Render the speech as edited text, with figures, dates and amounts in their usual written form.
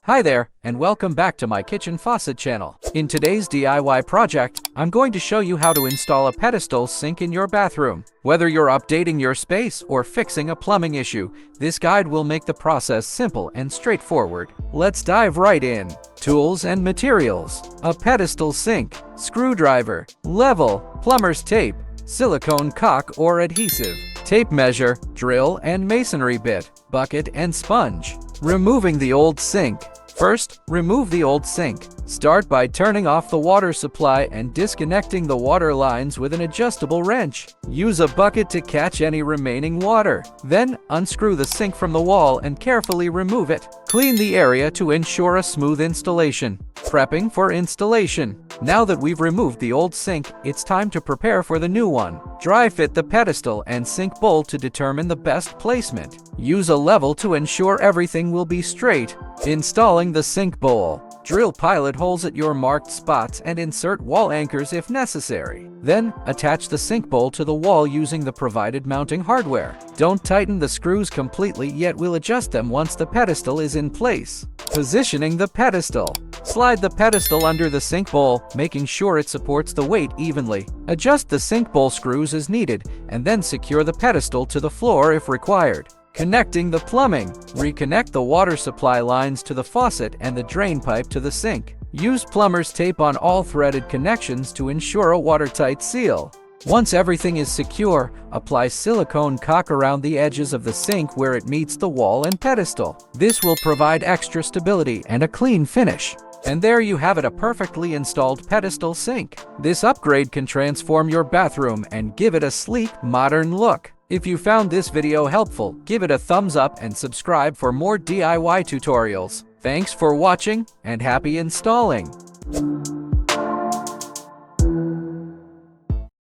Hi there, and welcome back to my kitchen faucet channel. In today's DIY project, I'm going to show you how to install a pedestal sink in your bathroom. Whether you're updating your space or fixing a plumbing issue, this guide will make the process simple and straightforward. Let's dive right in. Tools and materials: a pedestal sink, screwdriver, level, plumber's tape, silicone caulk or adhesive, tape measure, drill and masonry bit, bucket and sponge. Removing the old sink. First, remove the old sink. Start by turning off the water supply and disconnecting the water lines with an adjustable wrench. Use a bucket to catch any remaining water. Then, unscrew the sink from the wall and carefully remove it. Clean the area to ensure a smooth installation. Prepping for installation. Now that we've removed the old sink, it's time to prepare for the new one. Dry fit the pedestal and sink bowl to determine the best placement. Use a level to ensure everything will be straight. Installing the sink bowl. Drill pilot holes at your marked spots and insert wall anchors if necessary. Then, attach the sink bowl to the wall using the provided mounting hardware. Don't tighten the screws completely, yet we'll adjust them once the pedestal is in place. Positioning the pedestal. Slide the pedestal under the sink bowl, making sure it supports the weight evenly. Adjust the sink bowl screws as needed, and then secure the pedestal to the floor if required. Connecting the plumbing. Reconnect the water supply lines to the faucet and the drain pipe to the sink. Use plumber's tape on all threaded connections to ensure a watertight seal. Once everything is secure, apply silicone caulk around the edges of the sink where it meets the wall and pedestal. This will provide extra stability and a clean finish. And there you have it, a perfectly installed pedestal sink. This upgrade can transform your bathroom and give it a sleek, modern look. If you found this video helpful, give it a thumbs up and subscribe for more DIY tutorials. Thanks for watching and happy installing!